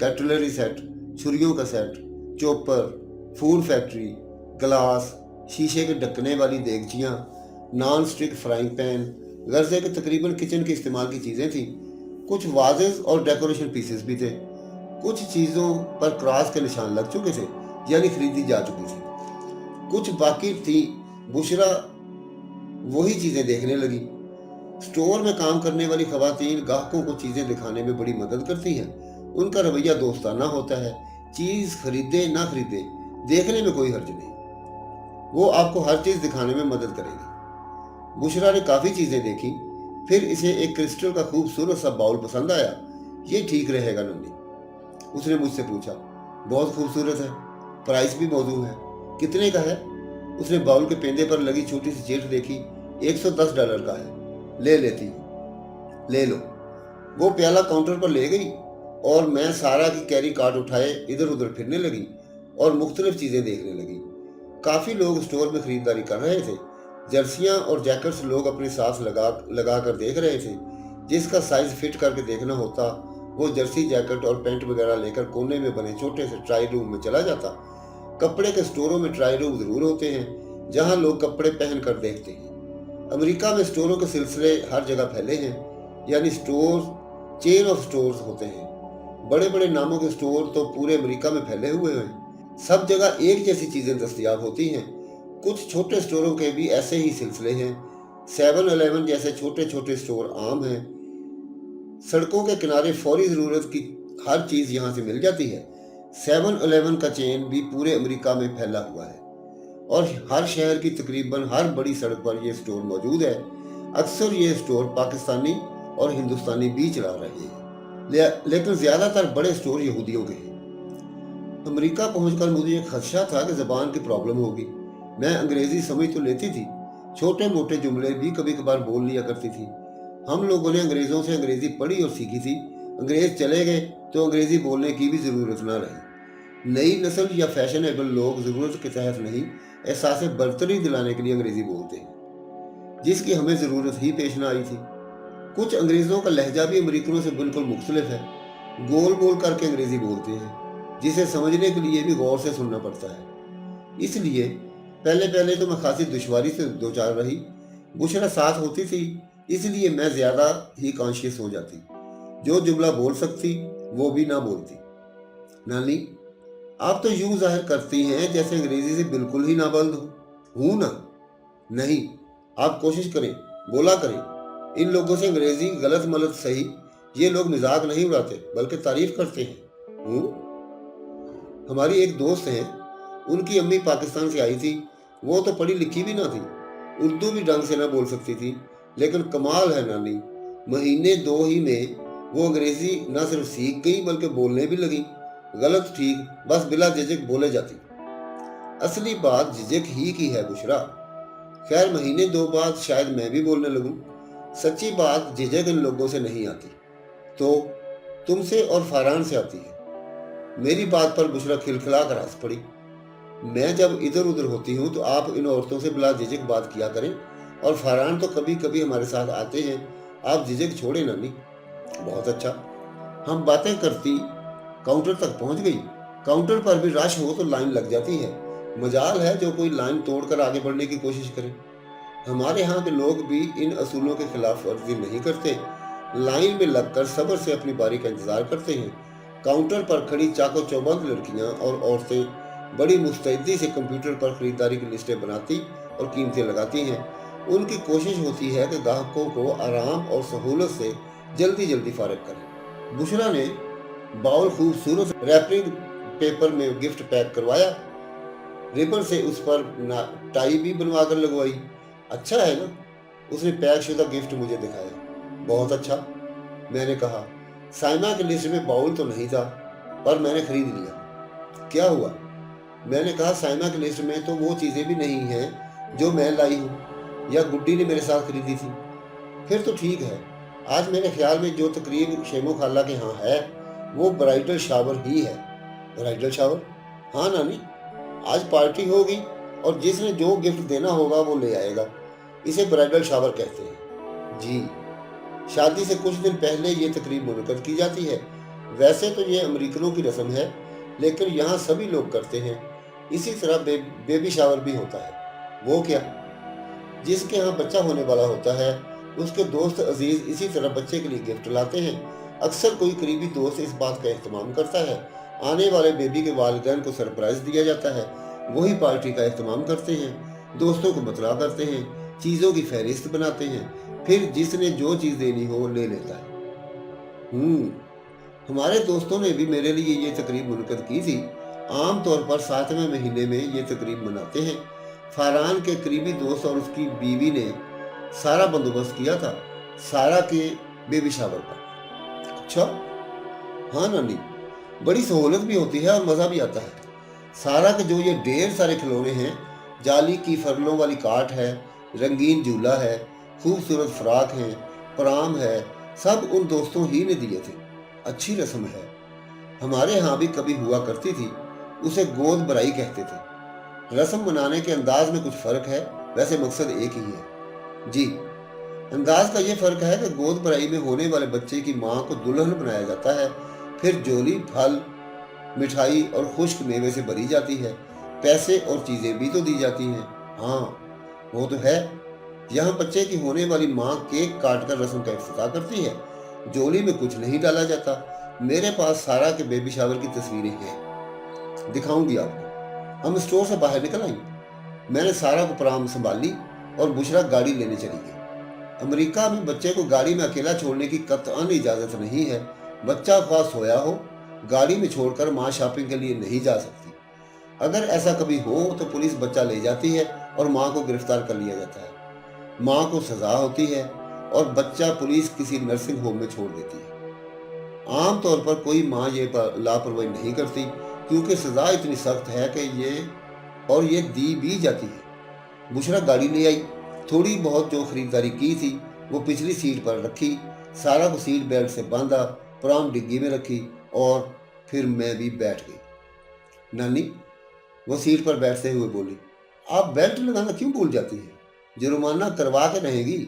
cutlery set, छुरियों का set, chopper, food factory, glass, शीशे के ढकने वाली देगचियाँ, नॉन स्टिक फ्राइंग पैन, गर्जे के तकरीबन किचन के इस्तेमाल की चीज़ें थीं। कुछ वाजेस और डेकोरेशन पीसेस भी थे। कुछ चीज़ों पर क्रॉस के निशान लग चुके थे, यानी खरीदी जा चुकी थी। कुछ बाकी थी। बुशरा वही चीज़ें देखने लगी। स्टोर में काम करने वाली खवातीन ग्राहकों को चीज़ें दिखाने में बड़ी मदद करती हैं। उनका रवैया दोस्ताना होता है। चीज़ खरीदे ना खरीदे, देखने में कोई हर्ज नहीं। वो आपको हर चीज़ दिखाने में मदद करेगी। बुशरा ने काफ़ी चीज़ें देखी। फिर इसे एक क्रिस्टल का खूबसूरत सा बाउल पसंद आया। ये ठीक रहेगा नन्नी, उसने मुझसे पूछा। बहुत खूबसूरत है, प्राइस भी मौजूद है। कितने का है? उसने बाउल के पेंदे पर लगी छोटी सी चेट देखी। $110 का है। ले लेती हूँ। ले लो। वो प्याला काउंटर पर ले गई और मैं सारा की कैरी कार्ड उठाए इधर उधर फिरने लगी और मुख्तलिफ चीज़ें देखने लगी। काफ़ी लोग स्टोर में खरीदारी कर रहे थे। जर्सियाँ और जैकेट्स लोग अपने साथ लगा कर देख रहे थे। जिसका साइज फिट करके देखना होता वो जर्सी जैकेट और पैंट वगैरह लेकर कोने में बने छोटे से ट्राई रूम में चला जाता। कपड़े के स्टोरों में ट्राई रूम ज़रूर होते हैं जहाँ लोग कपड़े पहन कर देखते हैं। अमेरिका में स्टोरों के सिलसिले हर जगह फैले हैं, यानी स्टोर चेन ऑफ स्टोर्स होते हैं बड़े बड़े नामों के स्टोर तो पूरे अमेरिका में फैले हुए हैं। सब जगह एक जैसी चीजें दस्तयाब होती हैं। कुछ छोटे स्टोरों के भी ऐसे ही सिलसिले हैं। 7-Eleven जैसे छोटे छोटे स्टोर आम हैं। सड़कों के किनारे फौरी जरूरत की हर चीज यहाँ से मिल जाती है। 7-Eleven का चेन भी पूरे अमेरिका में फैला हुआ है और हर शहर की तकरीबन हर बड़ी सड़क पर यह स्टोर मौजूद है। अक्सर ये स्टोर पाकिस्तानी और हिंदुस्तानी भी चला रहे हैं, लेकिन ज्यादातर बड़े स्टोर यहूदियों के हैं। अमेरिका पहुंचकर मुझे एक खदशा था कि जबान की प्रॉब्लम होगी। मैं अंग्रेजी समझ तो लेती थी, छोटे मोटे जुमले भी कभी कभार बोल लिया करती थी। हम लोगों ने अंग्रेजों से अंग्रेजी पढ़ी और सीखी थी। अंग्रेज चले गए तो अंग्रेजी बोलने की भी जरूरत ना रही। नई नस्ल या फैशनेबल लोग जरूरत के तहत नहीं, एहसास बरतरी दिलाने के लिए अंग्रेजी बोलते हैं, जिसकी हमें जरूरत ही पेश ना आई थी। कुछ अंग्रेजों का लहजा भी अमेरिकनों से बिल्कुल मुख्तलिफ है। गोल गोल करके अंग्रेजी बोलते हैं, जिसे समझने के लिए भी गौर से सुनना पड़ता है। इसलिए पहले पहले तो मैं खासी दुश्वारी से दो चार रही। बुशरा साथ होती थी, इसलिए मैं ज्यादा ही कॉन्शियस हो जाती। जो जुमला बोल सकती वो भी ना बोलती। नानी, आप तो यूं जाहिर करती हैं जैसे अंग्रेजी से बिल्कुल ही नाबल्द हूं ना। नहीं, आप कोशिश करें, बोला करें। इन लोगों से अंग्रेजी गलत मलत सही, ये लोग मजाक नहीं उड़ाते बल्कि तारीफ करते हैं। हमारी एक दोस्त है, उनकी अम्मी पाकिस्तान से आई थी। वो तो पढ़ी लिखी भी ना थी, उर्दू भी ढंग से ना बोल सकती थी, लेकिन कमाल है नानी, महीने 2 ही में वो अंग्रेजी ना सिर्फ सीख गई बल्कि बोलने भी लगी। गलत ठीक बस बिला झिझक बोले जाती। असली बात झिझक ही की है बुशरा। खैर महीने 2 बाद शायद मैं भी बोलने लगूं। सच्ची बात झिझक इन लोगों से नहीं आती, तो तुमसे और फारान से आती है। मेरी बात पर बुशरा खिलखिला कर हंस पड़ी। मैं जब इधर उधर होती हूँ तो आप इन औरतों से बिला झिझक बात किया करें, और फारान तो कभी कभी हमारे साथ आते हैं। आप झिझक छोड़े नानी। बहुत अच्छा। हम बातें करती काउंटर तक पहुंच गई। काउंटर पर भी रश हो तो लाइन लग जाती है। मजाल है जो कोई लाइन तोड़कर आगे बढ़ने की कोशिश करे। हमारे यहाँ के लोग भी इन असूलों के खिलाफ वर्जी नहीं करते। लाइन में लगकर सब्र से अपनी बारी का इंतजार करते हैं। काउंटर पर खड़ी चाको चौबंद लड़कियां और औरतें बड़ी मुस्तैदी से कंप्यूटर पर खरीदारी की लिस्टें बनाती और कीमतें लगाती हैं। उनकी कोशिश होती है कि ग्राहकों को आराम और सहूलत से जल्दी जल्दी फारिग करें। बुशरा ने बाउल खूबसूरत रैपिंग पेपर में गिफ्ट पैक करवाया। रिबन से उस पर टाई भी बनवा कर लगवाई। अच्छा है ना? उसने पैक शुदा गिफ्ट मुझे दिखाया। बहुत अच्छा, मैंने कहा। साइमा की लिस्ट में बाउल तो नहीं था, पर मैंने खरीद लिया। क्या हुआ? मैंने कहा साइमा की लिस्ट में तो वो चीजें भी नहीं हैं जो मैं लाई हूँ या गुड्डी ने मेरे साथ खरीदी थी। फिर तो ठीक है। आज मेरे ख्याल में जो तकरीब शेमो खाला के यहाँ है वो ब्राइडल शावर ही है। Bridal shower? हाँ नानी, आज पार्टी होगी और जिसने जो गिफ्ट देना होगा वो ले आएगा। इसे ब्राइडल शावर कहते हैं। जी, शादी से कुछ दिन पहले ये तकरीब मुनक़द की जाती है। वैसे तो ये अमेरिकनों की रस्म है, लेकिन यहाँ सभी लोग करते हैं। इसी तरह बेबी शावर भी होता है। वो क्या? जिसके यहाँ बच्चा होने वाला होता है उसके दोस्त अजीज इसी तरह बच्चे के लिए गिफ्ट लाते हैं। अक्सर कोई करीबी दोस्त इस बात का एहतमाम करता है। आने वाले बेबी के वालिदैन को सरप्राइज दिया जाता है। वही पार्टी का एहतमाम करते हैं, दोस्तों को बतला करते हैं, चीजों की फहरिस्त बनाते हैं, फिर जिसने जो चीज देनी हो ले लेता है। हमारे दोस्तों ने भी मेरे लिए ये तकरीब मुनक़द की थी। आम तौर पर 7वें महीने में ये तकरीब मनाते हैं। फारान के करीबी दोस्त और उसकी बीवी ने सारा बंदोबस्त किया था सारा के बेबी शावर का। अच्छा? हाँ नानी, बड़ी सहूलत भी होती है और मज़ा भी आता है। सारा के जो ये ढेर सारे खिलौने हैं, जाली की फरलों वाली काट है, रंगीन झूला है, खूबसूरत फ्राक है, पराम है, सब उन दोस्तों ही ने दिए थे। अच्छी रस्म है। हमारे यहाँ भी कभी हुआ करती थी, उसे गोद भराई कहते थे। रस्म मनाने के अंदाज में कुछ फ़र्क है, वैसे मकसद एक ही है। जी, अंदाज का ये फ़र्क है कि गोद भराई में होने वाले बच्चे की माँ को दुल्हन बनाया जाता है, फिर झोली फल, मिठाई और खुश्क मेवे से भरी जाती है। पैसे और चीज़ें भी तो दी जाती हैं। हाँ, वो तो है। यहाँ बच्चे की होने वाली माँ केक काट कर रस्म का इफ्तिताह करती है। झोली में कुछ नहीं डाला जाता, मेरे पास सारा के बेबी शावर की तस्वीरें हैं, दिखाऊंगी आपको। हम स्टोर से बाहर निकल आई। मैंने सारा को पराम संभाल ली और बुशरा गाड़ी लेने चली गई। अमेरिका में बच्चे को गाड़ी में अकेला छोड़ने की कतई इजाजत नहीं है। बच्चा ख्वाह सोया हो, गाड़ी में छोड़कर माँ शॉपिंग के लिए नहीं जा सकती। अगर ऐसा कभी हो तो पुलिस बच्चा ले जाती है और माँ को गिरफ्तार कर लिया जाता है। माँ को सजा होती है और बच्चा पुलिस किसी नर्सिंग होम में छोड़ देती है। आम तौर पर कोई माँ ये लापरवाही नहीं करती, क्योंकि सजा इतनी सख्त है कि ये दी भी जाती है। बुशरा गाड़ी ले आई। थोड़ी बहुत जो खरीदारी की थी वो पिछली सीट पर रखी। सारा को सीट बेल्ट से बांधा, पराम डिग्गी में रखी और फिर मैं भी बैठ गई। नानी, वो सीट पर बैठते हुए बोली, आप बेल्ट लगाना क्यों भूल जाती हैं? जुर्माना करवा के रहेगी।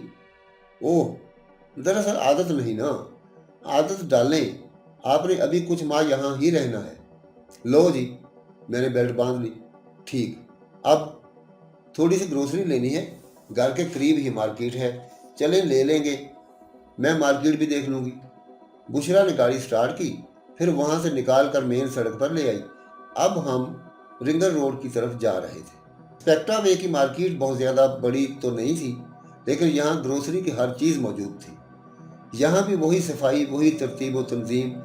ओह, दरअसल आदत नहीं ना। आदत डालें। आपने अभी कुछ माह यहाँ ही रहना है। लो जी, मैंने बेल्ट बांध ली। ठीक, अब थोड़ी सी ग्रोसरी लेनी है। घर के करीब ही मार्केट है, चलें ले लेंगे। मैं मार्केट भी देख लूँगी। बुशरा ने गाड़ी स्टार्ट की, फिर वहाँ से निकाल कर मेन सड़क पर ले आई। अब हम रिंगर रोड की तरफ जा रहे थे। स्पेक्ट्रा वे की मार्केट बहुत ज़्यादा बड़ी तो नहीं थी, लेकिन यहाँ ग्रोसरी की हर चीज़ मौजूद थी। यहाँ भी वही सफाई, वही तरतीब व तंजीम,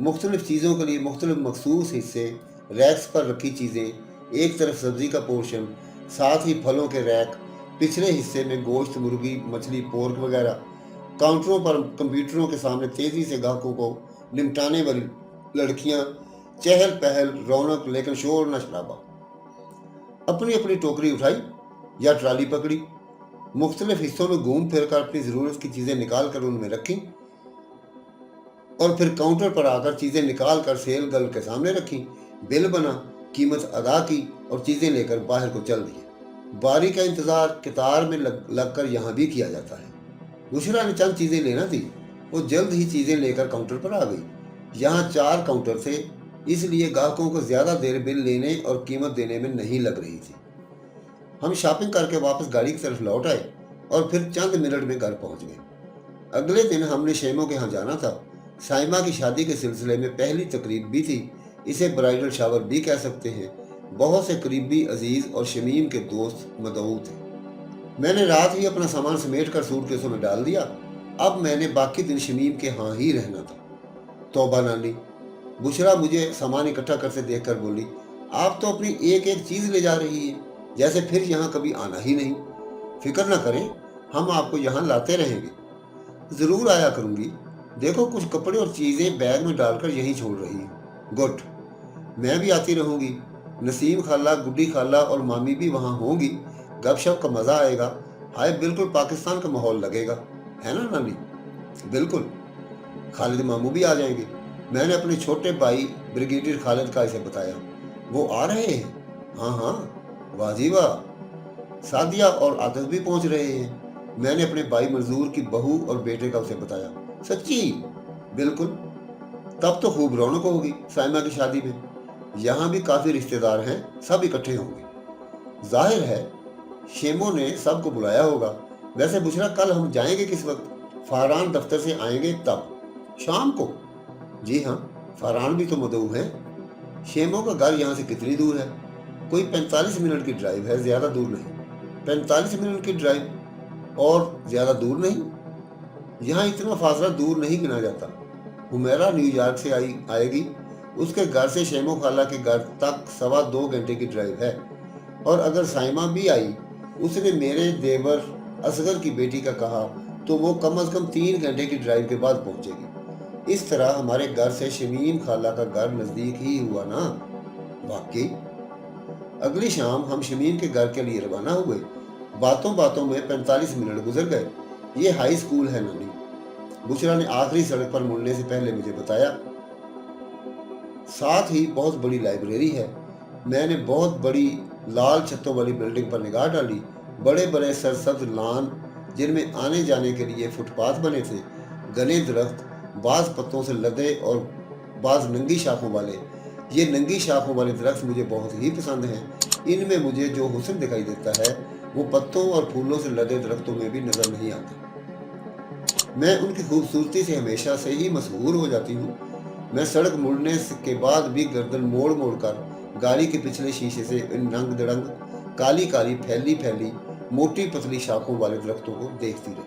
मुख्तलिफ चीज़ों के लिए मुख्तलिफ मखसूस हिस्से, रैक्स पर रखी चीज़ें, एक तरफ सब्ज़ी का पोर्शन, साथ ही फलों के रैक, पिछले हिस्से में गोश्त, मुर्गी, मछली, पोर्क वगैरह। काउंटरों पर कंप्यूटरों के सामने तेज़ी से ग्राहकों को निपटाने वाली लड़कियाँ, चहल पहल, रौनक, लेकिन शोर न शराबा। अपनी अपनी टोकरी उठाई या ट्राली पकड़ी, मुख्तलिफ हिस्सों में घूम फिर कर अपनी ज़रूरत की चीज़ें निकाल कर उनमें रखी और फिर काउंटर पर आकर चीज़ें निकाल कर सेल गर्ल के सामने रखी। बिल बना, कीमत अदा की और चीज़ें लेकर बाहर को चल दिए। बारी का इंतज़ार कतार में लग कर यहाँ भी किया जाता है। बुशरा ने चंद चीज़ें लेना थी, वो जल्द ही चीज़ें लेकर काउंटर पर आ गई। यहाँ 4 काउंटर थे, इसलिए ग्राहकों को ज़्यादा देर बिल लेने और कीमत देने में नहीं लग रही थी। हम शॉपिंग करके वापस गाड़ी की तरफ लौट आए और फिर चंद मिनट में घर पहुंच गए। अगले दिन हमने शेमो के यहाँ जाना था। साइमा की शादी के सिलसिले में पहली तकरीब भी थी, इसे ब्राइडल शावर भी कह सकते हैं। बहुत से करीबी अजीज और शमीम के दोस्त मदऊ थे। मैंने रात ही अपना सामान समेट कर सूटकेसों में डाल दिया। अब मैंने बाकी दिन शमीम के यहाँ ही रहना था। तौबा नानी, बुशरा मुझे सामान इकट्ठा करते देखकर बोली, आप तो अपनी एक एक चीज़ ले जा रही है, जैसे फिर यहाँ कभी आना ही नहीं। फिक्र ना करें, हम आपको यहाँ लाते रहेंगे। ज़रूर आया करूँगी। देखो, कुछ कपड़े और चीज़ें बैग में डालकर यहीं छोड़ रही हैं। गुड, मैं भी आती रहूँगी। नसीम खाला, गुड्डी खाला और मामी भी वहाँ होंगी। गपशप का मज़ा आएगा। हाय, बिल्कुल पाकिस्तान का माहौल लगेगा, है ना नानी? बिल्कुल। खालिद मामू भी आ जाएंगे। मैंने अपने छोटे भाई ब्रिगेडियर खालिद का इसे बताया। वो आ रहे हैं? हाँ हाँ, वाह जी वाह। सादिया और आतिफ भी पहुंच रहे हैं। मैंने अपने भाई मंजूर की बहू और बेटे का उसे बताया। सच्ची? बिल्कुल। तब तो खूब रौनक होगी साइमा की शादी में। यहाँ भी काफ़ी रिश्तेदार हैं, सब इकट्ठे होंगे। जाहिर है शेमो ने सबको बुलाया होगा। वैसे बुशरा, कल हम जाएंगे किस वक्त? फारान दफ्तर से आएंगे तब। शाम को? जी हाँ, फारान भी तो मदऊ है। शेमो का घर यहाँ से कितनी दूर है? कोई 45 मिनट की ड्राइव है, ज़्यादा दूर नहीं। 45 मिनट की ड्राइव और ज़्यादा दूर नहीं? यहाँ इतना फासला दूर नहीं गिना जाता। हुमैरा न्यूयॉर्क से आएगी। उसके घर से शेमो खाला के घर तक 2.25 घंटे की ड्राइव है। और अगर साइमा भी आई, उसने मेरे देवर असगर की बेटी का कहा, तो वो कम से कम 3 घंटे की ड्राइव के बाद पहुंचेगी। इस तरह हमारे घर से शमीम खाला का घर नज़दीक ही हुआ ना। वाकई। अगली शाम हम शमीम के घर के लिए रवाना हुए। बातों बातों में 45 मिनट गुजर गए। ये हाई स्कूल है नानी, बुशरा ने आखिरी सड़क पर मुड़ने से पहले मुझे बताया। साथ ही बहुत बड़ी लाइब्रेरी है। मैंने बहुत बड़ी लाल छतों वाली बिल्डिंग पर निगाह डाली। बड़े बड़े सरसब्ज लान, जिनमें आने जाने के लिए फुटपाथ बने थे। घने दरख्त, बाज पत्तों से लदे और बाज नंगी शाखों वाले। ये नंगी शाखों वाले दरख्त मुझे बहुत ही पसंद हैं। इनमें मुझे जो हुस्न दिखाई देता है वो पत्तों और फूलों से लदे दरख्तों में भी नजर नहीं आता। मैं उनकी खूबसूरती से हमेशा से ही मशहूर हो जाती हूँ। मैं सड़क मुड़ने के बाद भी गर्दन मोड़ मोड़ कर गाड़ी के पिछले शीशे से इन रंग दड़ंग काली काली फैली फैली मोटी पतली शाखों वाले दरख्तों को देखती रही।